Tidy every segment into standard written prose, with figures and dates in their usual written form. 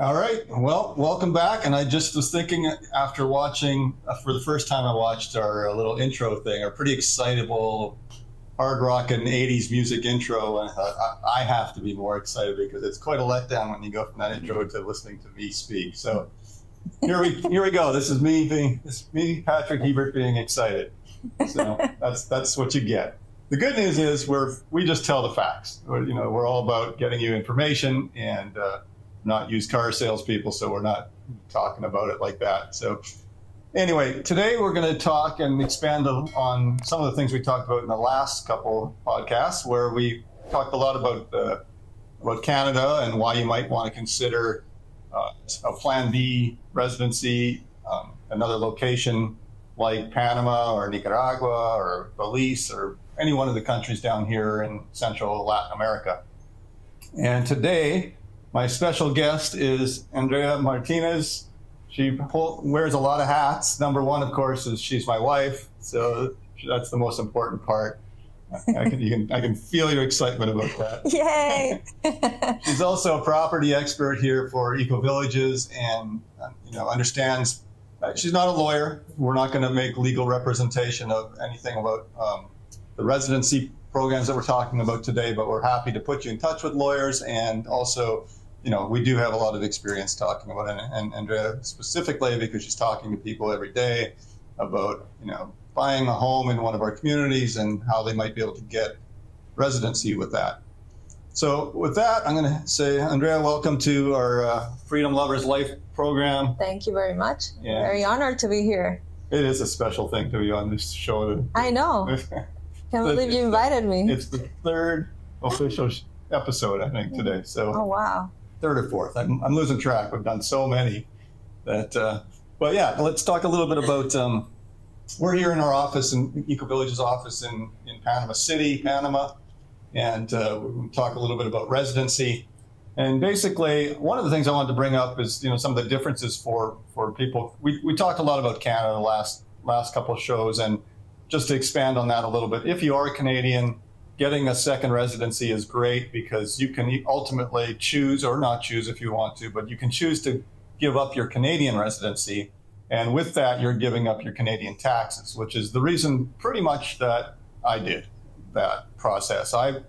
All right. Well, welcome back. And I just was thinking after watching, for the first time I watched our little intro thing, our pretty excitable hard rock and 80s music intro. And I thought, I have to be more excited because it's quite a letdown when you go from that intro to listening to me speak. So here we go. This is me, Patrick Hebert, being excited. So that's what you get. The good news is we just tell the facts. We're all about getting you information and not used car salespeople, so we're not talking about it like that. So anyway, today we're going to talk and expand on some of the things we talked about in the last couple podcasts, where we talked a lot about Canada and why you might want to consider a Plan B residency, another location like Panama or Nicaragua or Belize or any one of the countries down here in Central Latin America. And today, my special guest is Andrea Martinez. She wears a lot of hats. Number one, of course, is she's my wife, so that's the most important part. I can feel your excitement about that. Yay! She's also a property expert here for Eco Villages, and understands. She's not a lawyer. We're not going to make legal representation of anything about the residency programs that we're talking about today, but we're happy to put you in touch with lawyers, and also, we do have a lot of experience talking about it, and Andrea specifically, because she's talking to people every day about, buying a home in one of our communities and how they might be able to get residency with that. So with that, I'm going to say, Andrea, welcome to our Freedom Lovers Life program. Thank you very much. Yeah. Very honored to be here. It is a special thing to be on this show. I know. Can't believe you invited me. It's the third official episode, I think, today. So. Oh, wow. Third or fourth. I'm losing track. We've done so many that, but yeah, let's talk a little bit about, we're here in our office, in Eco Village's office in Panama City, Panama, and we'll talk a little bit about residency. And basically, one of the things I wanted to bring up is, some of the differences for people. We talked a lot about Canada the last couple of shows, and just to expand on that a little bit, if you are a Canadian, getting a second residency is great because you can ultimately choose, or not choose if you want to, but you can choose to give up your Canadian residency. And with that, you're giving up your Canadian taxes, which is the reason pretty much that I did that process. I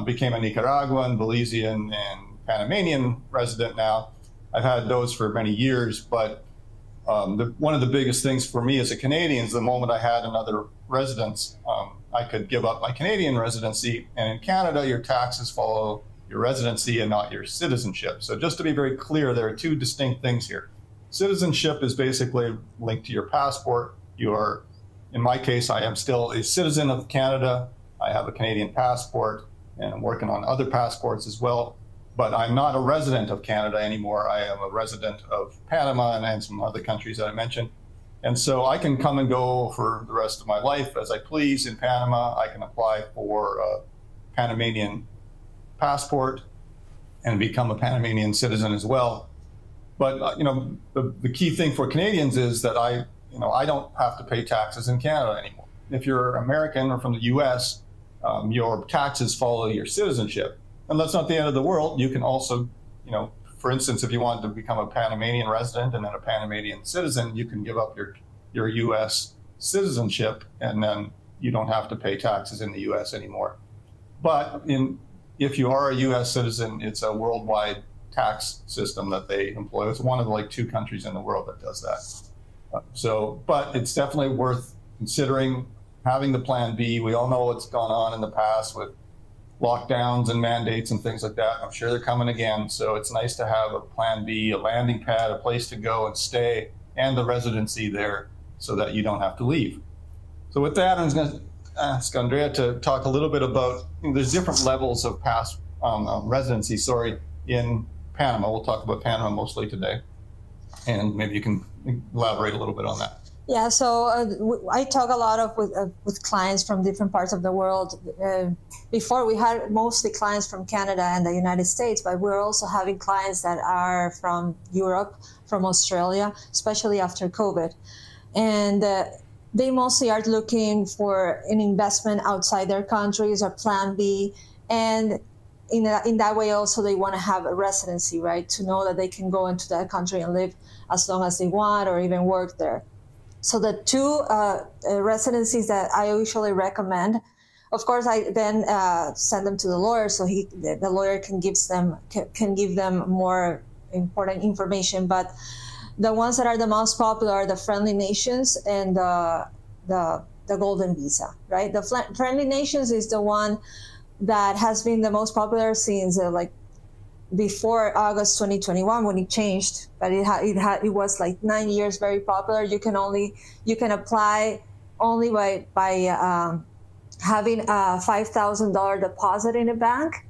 became a Nicaraguan, Belizean, and Panamanian resident now. I've had those for many years, but one of the biggest things for me as a Canadian is the moment I had another residence, I could give up my Canadian residency. And in Canada, your taxes follow your residency and not your citizenship. So just to be very clear, there are two distinct things here. Citizenship is basically linked to your passport. You are, in my case, I am still a citizen of Canada. I have a Canadian passport, and I'm working on other passports as well. But I'm not a resident of Canada anymore. I am a resident of Panama and some other countries that I mentioned. And so I can come and go for the rest of my life as I please in Panama. I can apply for a Panamanian passport and become a Panamanian citizen as well. But the key thing for Canadians is that I don't have to pay taxes in Canada anymore. If you're American or from the U.S., your taxes follow your citizenship. And that's not the end of the world. You can also, for instance, if you wanted to become a Panamanian resident and then a Panamanian citizen, you can give up your U.S. citizenship, and then you don't have to pay taxes in the U.S. anymore. But if you are a U.S. citizen, it's a worldwide tax system that they employ. It's one of the two countries in the world that does that. But it's definitely worth considering having the Plan B. We all know what's gone on in the past with lockdowns and mandates and things like that. I'm sure they're coming again. So it's nice to have a Plan B, a landing pad, a place to go and stay, and the residency there so that you don't have to leave. So with that, I'm going to ask Andrea to talk a little bit about, there's different levels of residency, in Panama. We'll talk about Panama mostly today. And maybe you can elaborate a little bit on that. Yeah, so I talk a lot with clients from different parts of the world. Before, we had mostly clients from Canada and the United States, but we're also having clients that are from Europe, from Australia, especially after COVID. And they mostly are looking for an investment outside their countries or Plan B. And in that way also they want to have a residency, right? To know that they can go into that country and live as long as they want or even work there. So the two residencies that I usually recommend, of course, I then send them to the lawyer, so the lawyer can give them more important information. But the ones that are the most popular are the Friendly Nations and the Golden Visa, right? The Friendly Nations is the one that has been the most popular since like before August 2021 when it changed, but it was like 9 years very popular. You can apply only by having a $5,000 deposit in a bank,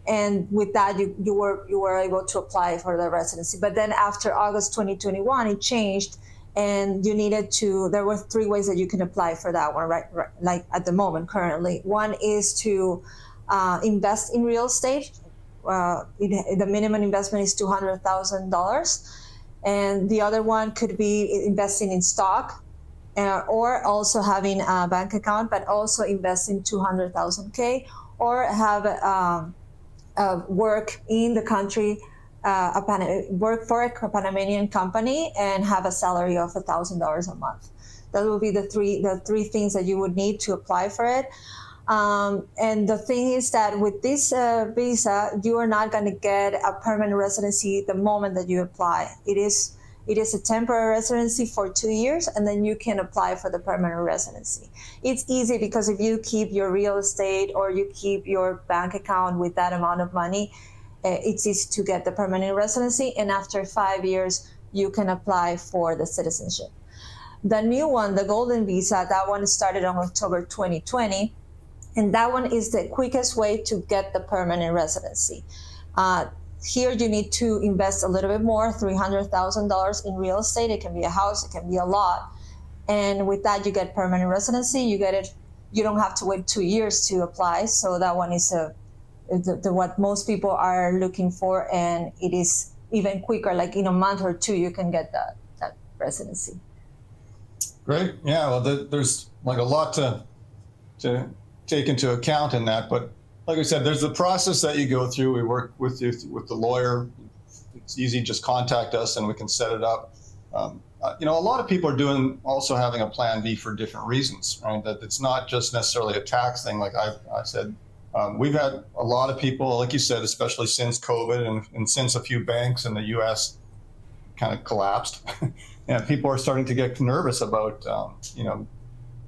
and with that you were able to apply for the residency. But then after August 2021 it changed, and there were 3 ways that you can apply for that one, right? Like at the moment currently. One is to invest in real estate. The minimum investment is $200,000, and the other one could be investing in stock, or also having a bank account, but also investing $200,000, or have work in the country, work for a Panamanian company and have a salary of $1,000 a month. That would be the three things that you would need to apply for it. And the thing is that with this visa, you are not going to get a permanent residency the moment that you apply. It is a temporary residency for 2 years, and then you can apply for the permanent residency. It's easy because if you keep your real estate or you keep your bank account with that amount of money, it's easy to get the permanent residency. And after 5 years, you can apply for the citizenship. The new one, the Golden Visa, that one started on October 2020. And that one is the quickest way to get the permanent residency. Here you need to invest a little bit more, $300,000 in real estate. It can be a house, it can be a lot. And with that, you get permanent residency. You get it. You don't have to wait 2 years to apply. So that one is what most people are looking for. And it is even quicker, like in a month or 2, you can get that residency. Great. Yeah, well, there's like a lot to take into account in that, but like I said, there's the process that you go through. We work with you with the lawyer. It's easy, just contact us and we can set it up. A lot of people are also having a plan B for different reasons, right? That it's not just necessarily a tax thing. Like I said, we've had a lot of people, like you said, especially since COVID and since a few banks in the U.S. kind of collapsed, and people are starting to get nervous about,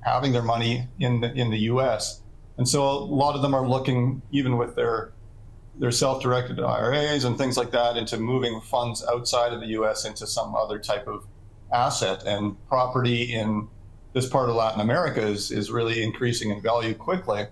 having their money in the U.S. And so a lot of them are looking, even with their self-directed IRAs and things like that, into moving funds outside of the U.S. into some other type of asset. And property in this part of Latin America is really increasing in value quickly.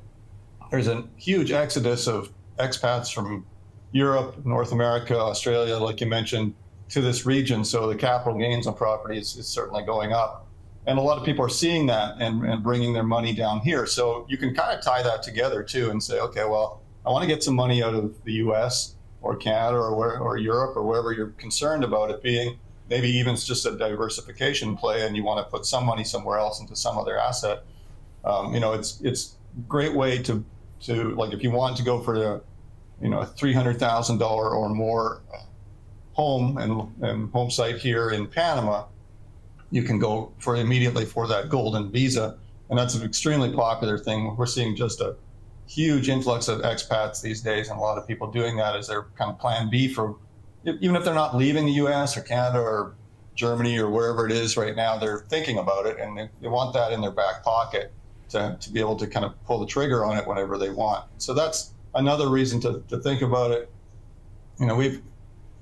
There's a huge exodus of expats from Europe, North America, Australia, like you mentioned, to this region. So the capital gains on property is certainly going up. And a lot of people are seeing that and bringing their money down here. So you can kind of tie that together too and say, okay, well, I want to get some money out of the US or Canada or Europe or wherever you're concerned about it being. Maybe even it's just a diversification play and you want to put some money somewhere else into some other asset. It's a great way to like, if you want to go for a $300,000 or more home and home site here in Panama, you can go immediately for that Golden Visa. And that's an extremely popular thing. We're seeing just a huge influx of expats these days, and a lot of people doing that as their kind of plan B for, even if they're not leaving the US or Canada or Germany or wherever it is right now, they're thinking about it and they want that in their back pocket to be able to kind of pull the trigger on it whenever they want. So that's another reason to think about it.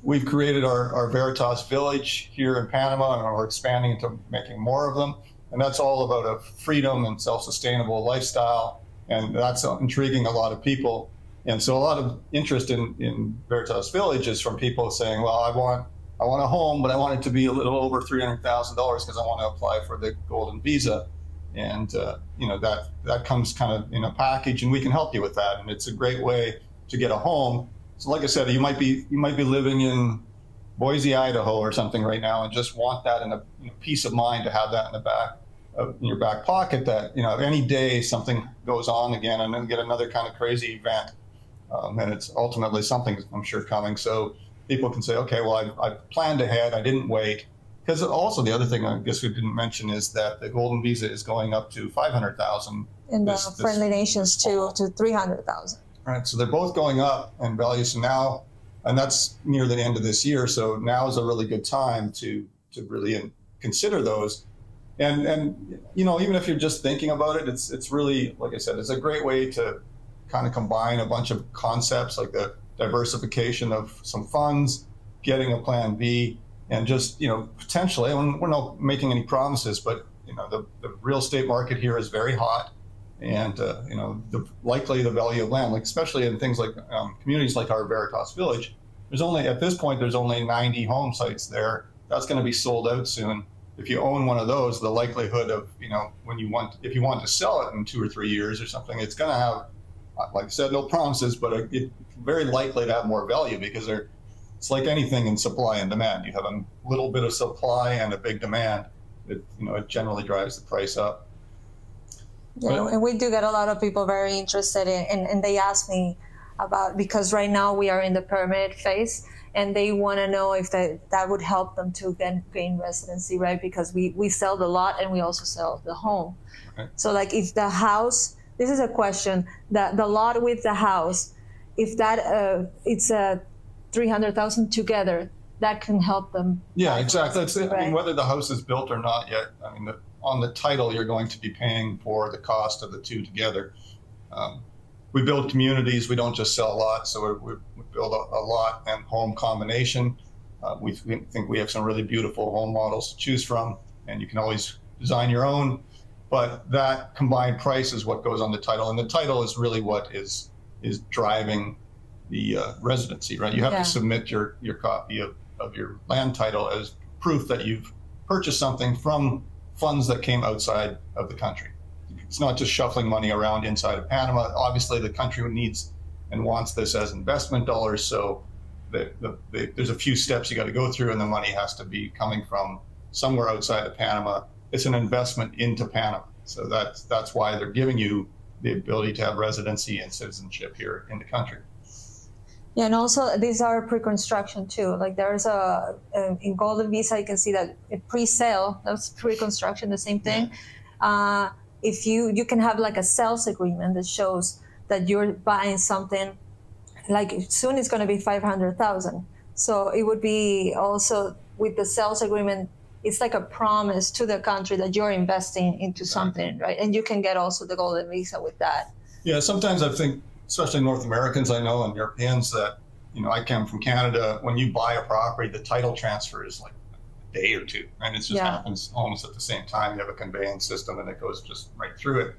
We've created our Veritas Village here in Panama, and we're expanding into making more of them. And that's all about a freedom and self-sustainable lifestyle. And that's intriguing a lot of people. And so a lot of interest in Veritas Village is from people saying, well, I want a home, but I want it to be a little over $300,000 because I want to apply for the Golden Visa. And that comes kind of in a package, and we can help you with that. And it's a great way to get a home. So like I said, you might be living in Boise, Idaho or something right now and just want that in a peace of mind to have that in your back pocket, that, any day something goes on again and then get another kind of crazy event. and it's ultimately something I'm sure coming. So people can say, okay, well, I planned ahead, I didn't wait. Because also the other thing I guess we didn't mention is that the Golden Visa is going up to 500,000. In the friendly nations to 300,000. Right, so they're both going up in value. So now, and that's near the end of this year. So now is a really good time to really consider those. And you know, even if you're just thinking about it, it's really, like I said, it's a great way to kind of combine a bunch of concepts like the diversification of some funds, getting a plan B, and just, you know, potentially, and we're not making any promises, but, you know, the real estate market here is very hot. And, you know, likely the value of land, like especially in things like communities like our Veritas Village, there's only, at this point, there's only 90 home sites there. That's going to be sold out soon. If you own one of those, the likelihood of, you know, if you want to sell it in 2 or 3 years or something, it's going to have, like I said, no promises, but it's very likely to have more value because it's like anything in supply and demand. You have a little bit of supply and a big demand. It generally drives the price up. Yeah, and we do get a lot of people very interested and they ask me about, because right now we are in the permit phase, and they want to know if that would help them to gain residency, right? Because we sell the lot and we also sell the home. Okay. So like if the house, this is a question, that the lot with the house, if that it's a 300,000 together, that can help them. Yeah, exactly. That's it. Right? I mean, whether the house is built or not yet, I mean, on the title, you're going to be paying for the cost of the two together. We build communities. We don't just sell lots. So we build a lot and home combination. We think we have some really beautiful home models to choose from, and you can always design your own. But that combined price is what goes on the title, and the title is really what is driving the residency, right? You have to submit your copy of your land title as proof that you've purchased something from funds that came outside of the country. It's not just shuffling money around inside of Panama. Obviously, the country needs and wants this as investment dollars, so there's a few steps you got to go through, and the money has to be coming from somewhere outside of Panama. It's an investment into Panama, so that's why they're giving you the ability to have residency and citizenship here in the country. Yeah, and also these are pre-construction too. Like there's in Golden Visa, you can see that pre-sale, that's pre-construction, the same thing. Yeah. If you can have like a sales agreement that shows that you're buying something, like soon it's going to be 500,000. So it would be also with the sales agreement, it's like a promise to the country that you're investing into something, right? And you can get also the Golden Visa with that. Yeah, sometimes I think, especially North Americans I know and Europeans, that, you know, I come from Canada, when you buy a property, the title transfer is like a day or two, and it just happens almost at the same time. You have a conveyance system and it goes just right through it.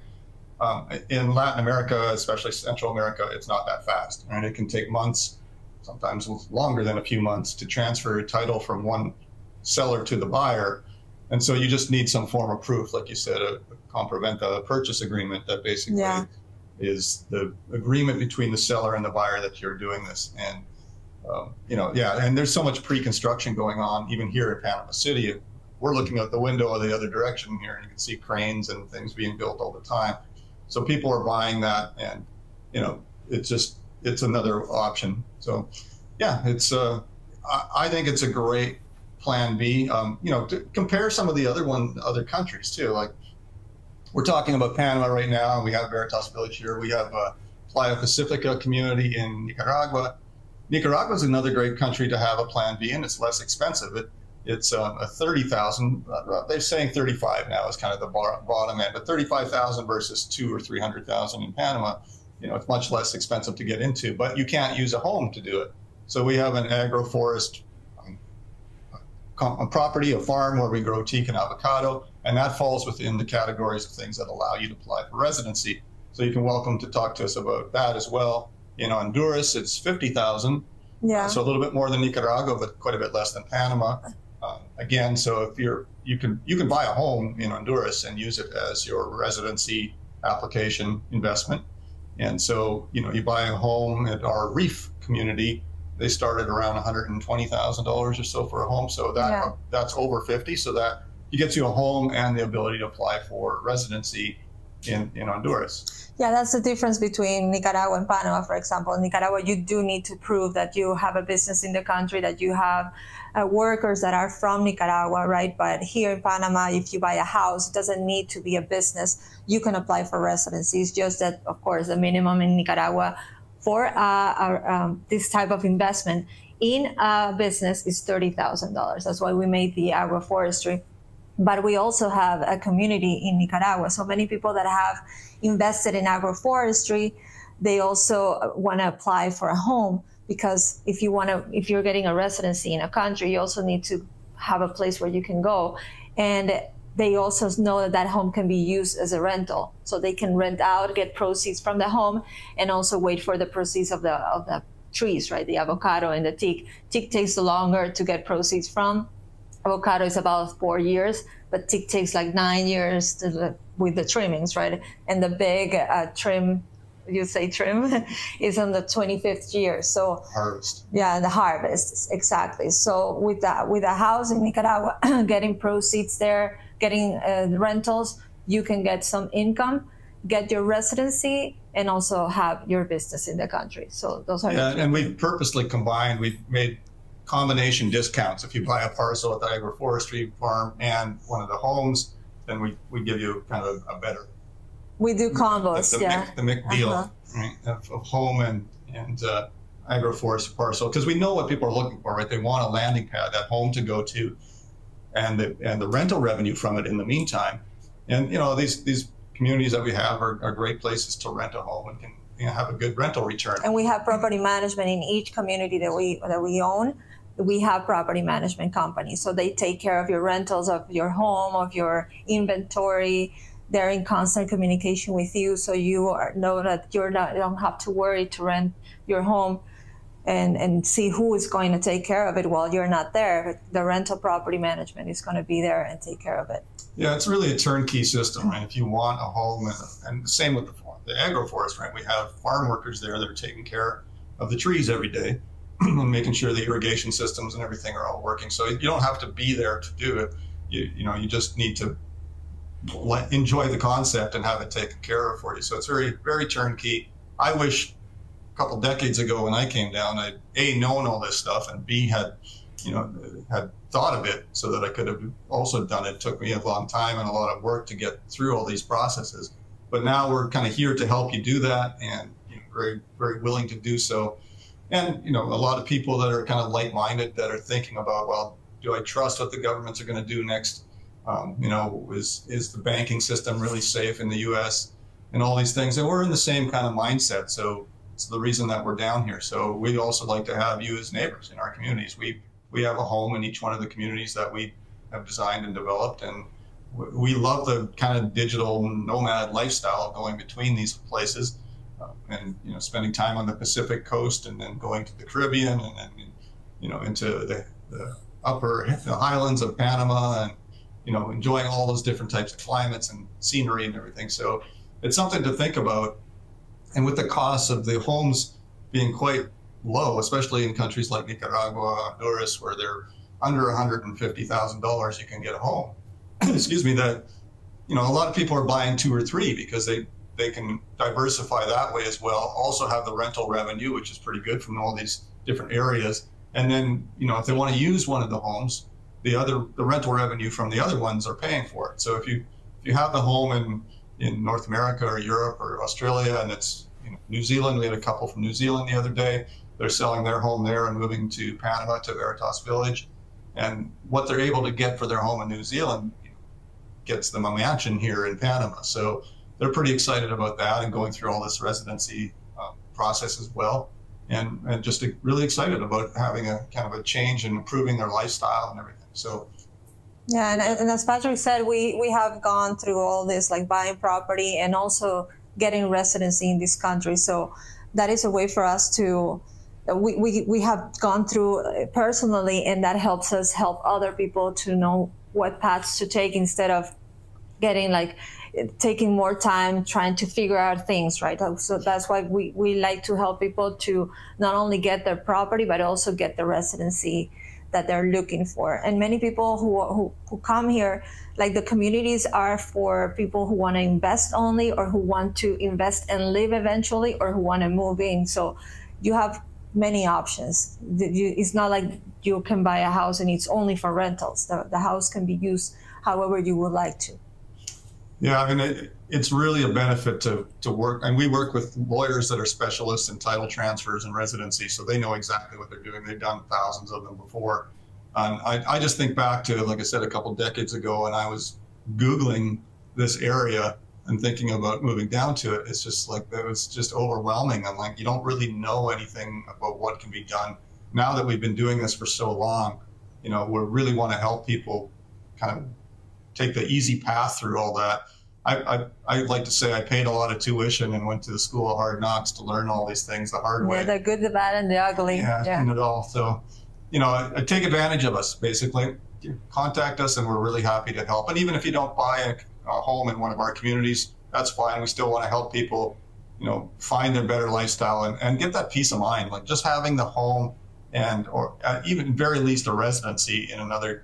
In Latin America, especially Central America, it's not that fast, and it can take months, sometimes longer than a few months, to transfer a title from one seller to the buyer. And so you just need some form of proof, like you said, a compraventa, a purchase agreement that basically is the agreement between the seller and the buyer that you're doing this. And, you know, and there's so much pre-construction going on, even here in Panama City. We're looking out the window the other direction here, and you can see cranes and things being built all the time. So people are buying that, and, you know, it's another option. So, yeah, I think it's a great plan B. You know, to compare some of the other countries too. Like, we're talking about Panama right now. We have Veritas Village here. We have Playa Pacifica community in Nicaragua. Nicaragua is another great country to have a plan B, and it's less expensive. It's a 30,000. They're saying 35 now is kind of the bottom end, but 35,000 versus 200,000 or 300,000 in Panama. You know, it's much less expensive to get into, but you can't use a home to do it. So we have an agroforest a property, a farm where we grow teak and avocado, and that falls within the categories of things that allow you to apply for residency. So you can welcome to talk to us about that as well. In Honduras, it's 50,000. Yeah. So a little bit more than Nicaragua, but quite a bit less than Panama. Again, so if you can buy a home in Honduras and use it as your residency application investment. And so, you know, you buy a home at our Reef community. They started around $120,000 or so for a home. So that's over 50. So that gets you a home and the ability to apply for residency. in Honduras. Yeah, that's the difference between Nicaragua and Panama, for example. In Nicaragua, you do need to prove that you have a business in the country, that you have workers that are from Nicaragua, right? But here in Panama, if you buy a house, it doesn't need to be a business. You can apply for residency. It's just that, of course, the minimum in Nicaragua for this type of investment in a business is $30,000. That's why we made the agroforestry. But we also have a community in Nicaragua. So many people that have invested in agroforestry, they also want to apply for a home, because if you're getting a residency in a country, you also need to have a place where you can go. And they also know that that home can be used as a rental. So they can rent out, get proceeds from the home, and also wait for the proceeds of the trees, right? The avocado and the teak. Teak takes longer to get proceeds from. Avocado is about 4 years, but teak takes like 9 years with the trimmings, right? And the big trim, you say trim, is on the 25th year. So harvest. Yeah, the harvest, exactly. So with a house in Nicaragua, getting proceeds there, getting rentals, you can get some income, get your residency, and also have your business in the country. So those are and we've purposely combined. We've made combination discounts. If you buy a parcel at the agroforestry farm and one of the homes, then we give you kind of a better. We do combos, the MIC deal, right, of home and agroforestry parcel, because we know what people are looking for, right? They want a landing pad, that home to go to, and the rental revenue from it in the meantime. And these communities that we have are great places to rent a home and can have a good rental return. And we have property management in each community that we own. We have property management companies, so they take care of your rentals, of your home, of your inventory. They're in constant communication with you, so you know that you don't have to worry to rent your home and see who is going to take care of it while you're not there. The rental property management is going to be there and take care of it. Yeah, it's really a turnkey system, right? If you want a home, and the same with the agroforest, right? We have farm workers there that are taking care of the trees every day and making sure the irrigation systems and everything are all working. So you don't have to be there to do it. You just need to enjoy the concept and have it taken care of for you. So it's very, very turnkey. I wish a couple decades ago when I came down, I'd A, known all this stuff, and B, had thought of it so that I could have also done it. It took me a long time and a lot of work to get through all these processes. But now we're kind of here to help you do that, and very, very willing to do so. And a lot of people that are kind of like-minded, that are thinking about, well, do I trust what the governments are going to do next? Is the banking system really safe in the U.S. and all these things? And we're in the same kind of mindset. So it's the reason that we're down here. So we'd also like to have you as neighbors in our communities. We have a home in each one of the communities that we have designed and developed, and we love the kind of digital nomad lifestyle of going between these places, and spending time on the Pacific coast, and then going to the Caribbean, and then into the the highlands of Panama, and enjoying all those different types of climates and scenery and everything. So it's something to think about. And with the costs of the homes being quite low, especially in countries like Nicaragua, Honduras, where they're under $150,000, you can get a home. Excuse me, that a lot of people are buying 2 or 3 because they can diversify that way as well. Also have the rental revenue, which is pretty good from all these different areas. And then, if they want to use one of the homes, the rental revenue from the other ones are paying for it. So if you have the home in North America or Europe or Australia, and it's New Zealand, we had a couple from New Zealand the other day. They're selling their home there and moving to Panama, to Veritas Village. And what they're able to get for their home in New Zealand gets them a mansion here in Panama. So they're pretty excited about that and going through all this residency process as well. And just really excited about having a kind of a change and improving their lifestyle and everything. So yeah, and as Patrick said, we have gone through all this, like buying property and also getting residency in this country. So that is a way for us to, we have gone through personally, and that helps us help other people to know what paths to take, instead of taking more time trying to figure out things, right? So that's why we like to help people to not only get their property, but also get the residency that they're looking for. And many people who come here, like the communities are for people who want to invest only, or who want to invest and live eventually, or who want to move in. So you have many options. It's not like you can buy a house and it's only for rentals. The house can be used however you would like to. Yeah, I mean, it's really a benefit to work, and we work with lawyers that are specialists in title transfers and residency, so they know exactly what they're doing. They've done thousands of them before. And I just think back to, like I said, a couple decades ago, and I was Googling this area and thinking about moving down to it. It's just like, that was just overwhelming. I'm like, you don't really know anything about what can be done. Now that we've been doing this for so long, you know, we really want to help people kind of take the easy path through all that. I like to say I paid a lot of tuition and went to the school of hard knocks to learn all these things the hard way. Yeah, the good, the bad, and the ugly. Yeah, and it all. So, you know, take advantage of us, basically. Contact us, and we're really happy to help. And even if you don't buy a home in one of our communities, that's fine. We still want to help people, you know, find their better lifestyle and get that peace of mind. Like just having the home or even very least a residency in another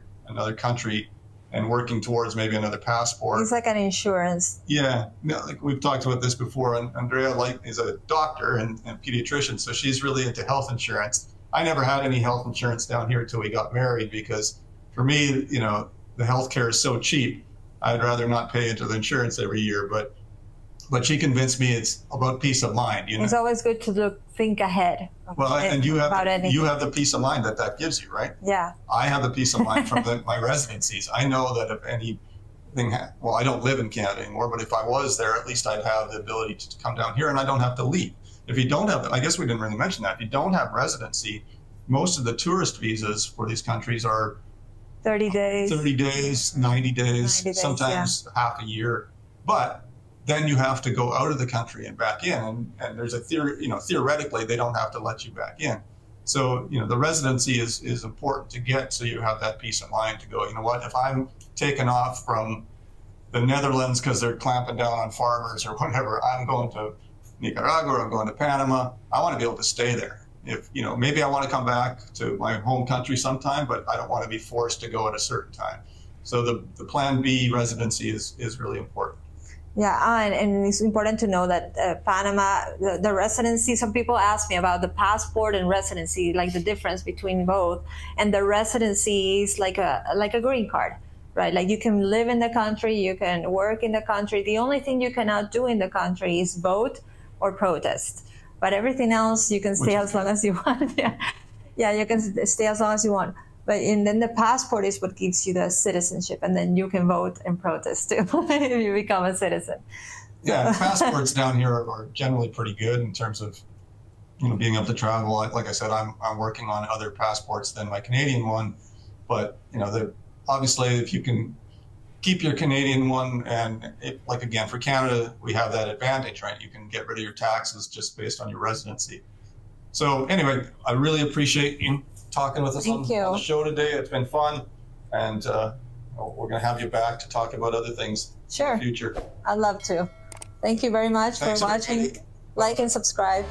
country, and working towards maybe another passport. It's like an insurance. Yeah, like we've talked about this before. And Andrea is a doctor and pediatrician, so she's really into health insurance. I never had any health insurance down here until we got married, because for me, you know, the healthcare is so cheap. I'd rather not pay into the insurance every year. But she convinced me it's about peace of mind. You know? It's always good to think ahead. Well, and you have the peace of mind that gives you, right? Yeah. I have the peace of mind from my residencies. I know that if anything, well, I don't live in Canada anymore, but if I was there, at least I'd have the ability to come down here, and I don't have to leave. If you don't have, I guess we didn't really mention that. If you don't have residency, most of the tourist visas for these countries are 30 days. 30 days, 90 days, sometimes half a year. But then you have to go out of the country and back in, and there's a theory, you know, theoretically they don't have to let you back in. So, you know, the residency is important to get, so you have that peace of mind to go, you know what, if I'm taken off from the Netherlands because they're clamping down on farmers or whatever, I'm going to Nicaragua or I'm going to Panama, I want to be able to stay there. If, you know, maybe I want to come back to my home country sometime, but I don't want to be forced to go at a certain time. So the Plan B residency is really important. Yeah, and it's important to know that Panama, the residency, some people ask me about the passport and residency, like the difference between both. And the residency is like a green card, right? Like you can live in the country, you can work in the country. The only thing you cannot do in the country is vote or protest. But everything else, you can stay as long as you want. Yeah, you can stay as long as you want. But then the passport is what gives you the citizenship, and then you can vote and protest too if you become a citizen. Yeah, passports down here are generally pretty good in terms of, you know, being able to travel. Like I said, I'm working on other passports than my Canadian one, but you know, obviously if you can keep your Canadian one, and like again for Canada, we have that advantage, right? You can get rid of your taxes just based on your residency. So anyway, I really appreciate you talking with us on the show today. It's been fun, and we're going to have you back to talk about other things in the future. I'd love to. Thank you very much for watching. Like and subscribe.